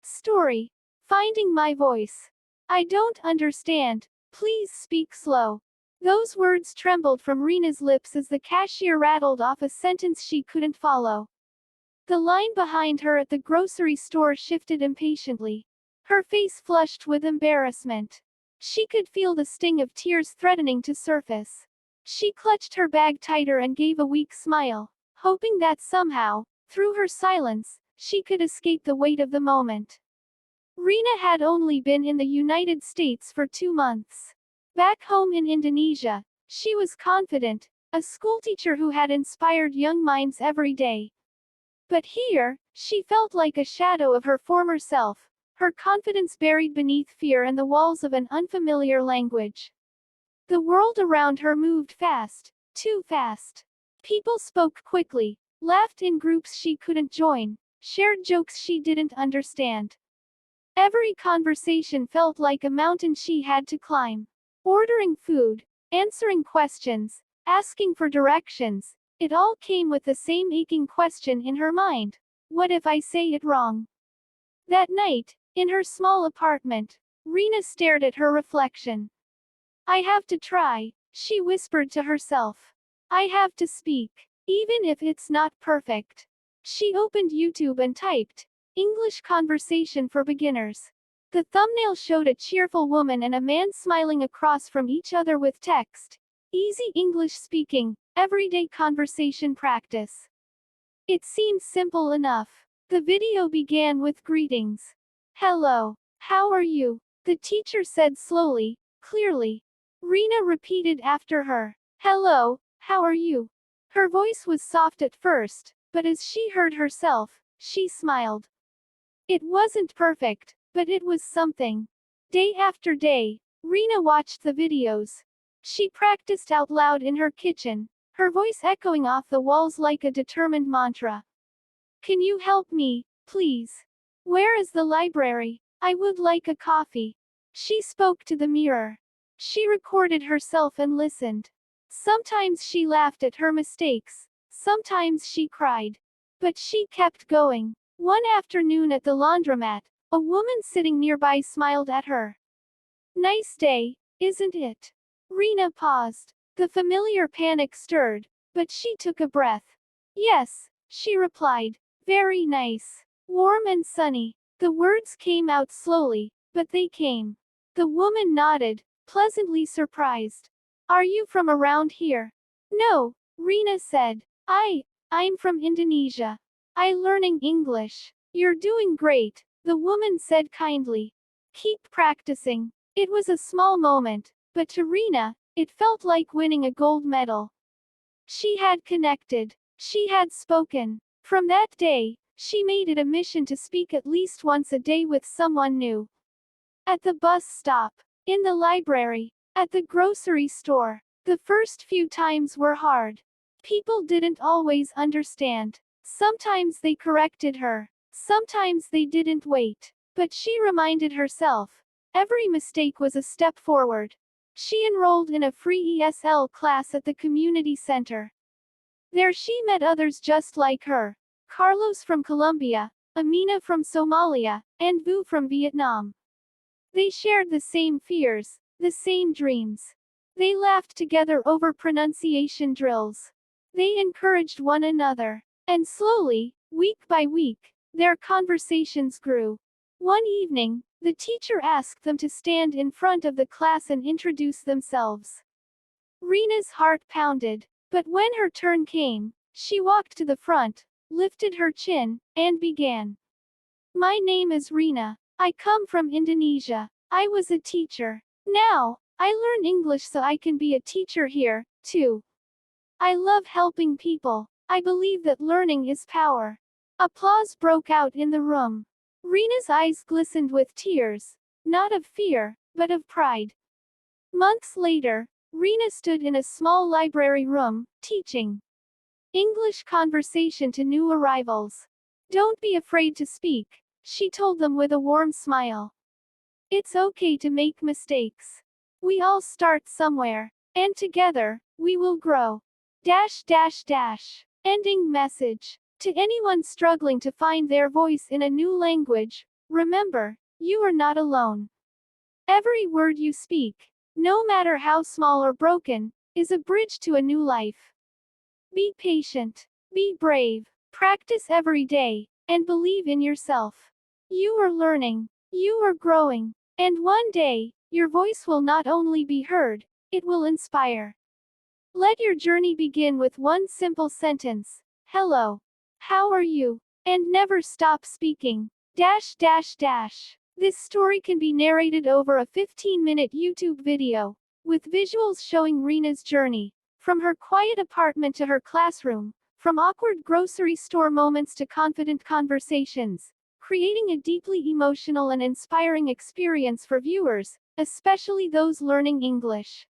Story. Finding my voice. I don't understand. Please speak slow. Those words trembled from Rena's lips as the cashier rattled off a sentence she couldn't follow. The line behind her at the grocery store shifted impatiently. Her face flushed with embarrassment. She could feel the sting of tears threatening to surface. She clutched her bag tighter and gave a weak smile, hoping that somehow, through her silence, she could escape the weight of the moment. Rena had only been in the United States for 2 months. Back home in Indonesia, she was confident, a schoolteacher who had inspired young minds every day. But here, she felt like a shadow of her former self, her confidence buried beneath fear and the walls of an unfamiliar language. The world around her moved fast, too fast. People spoke quickly, laughed in groups she couldn't join, shared jokes she didn't understand. Every conversation felt like a mountain she had to climb. Ordering food, answering questions, asking for directions, it all came with the same aching question in her mind. What if I say it wrong? That night, in her small apartment, Rena stared at her reflection. I have to try, she whispered to herself. I have to speak, even if it's not perfect. She opened YouTube and typed, English conversation for beginners. The thumbnail showed a cheerful woman and a man smiling across from each other with text. Easy English speaking, everyday conversation practice. It seemed simple enough. The video began with greetings. Hello, how are you? The teacher said slowly, clearly. Rena repeated after her. Hello, how are you? Her voice was soft at first, but as she heard herself, she smiled. It wasn't perfect, but it was something. Day after day, Rena watched the videos. She practiced out loud in her kitchen, her voice echoing off the walls like a determined mantra. Can you help me, please? Where is the library? I would like a coffee. She spoke to the mirror. She recorded herself and listened. Sometimes she laughed at her mistakes, sometimes she cried. But she kept going. One afternoon at the laundromat, a woman sitting nearby smiled at her. Nice day, isn't it? Rena paused. The familiar panic stirred, but she took a breath. Yes, she replied. Very nice. Warm and sunny. The words came out slowly, but they came. The woman nodded, pleasantly surprised. Are you from around here? No, Rena said. I'm from Indonesia. I'm learning English. You're doing great, the woman said kindly. Keep practicing. It was a small moment, but to Rena, it felt like winning a gold medal. She had connected. She had spoken. From that day, she made it a mission to speak at least once a day with someone new. At the bus stop, in the library, at the grocery store. The first few times were hard. People didn't always understand. Sometimes they corrected her. Sometimes they didn't wait. But she reminded herself. Every mistake was a step forward. She enrolled in a free ESL class at the community center. There she met others just like her. Carlos from Colombia, Amina from Somalia, and Vu from Vietnam. They shared the same fears, the same dreams. They laughed together over pronunciation drills. They encouraged one another. And slowly, week by week, their conversations grew. One evening, the teacher asked them to stand in front of the class and introduce themselves. Rena's heart pounded. But when her turn came, she walked to the front, lifted her chin, and began. My name is Rena. I come from Indonesia. I was a teacher. Now, I learn English so I can be a teacher here, too. I love helping people. I believe that learning is power. Applause broke out in the room. Rena's eyes glistened with tears, not of fear, but of pride. Months later, Rena stood in a small library room, teaching English conversation to new arrivals. Don't be afraid to speak, she told them with a warm smile. It's okay to make mistakes. We all start somewhere, and together, we will grow. Ending message. To anyone struggling to find their voice in a new language, Remember, you are not alone. Every word you speak, no matter how small or broken, is a bridge to a new life. Be patient, be brave, practice every day, and believe in yourself. You are learning, you are growing, and one day, your voice will not only be heard, it will inspire. Let your journey begin with one simple sentence. Hello. How are you? And never stop speaking. Dash dash dash. This story can be narrated over a 15-minute YouTube video, with visuals showing Rena's journey, from her quiet apartment to her classroom, from awkward grocery store moments to confident conversations, creating a deeply emotional and inspiring experience for viewers, especially those learning English.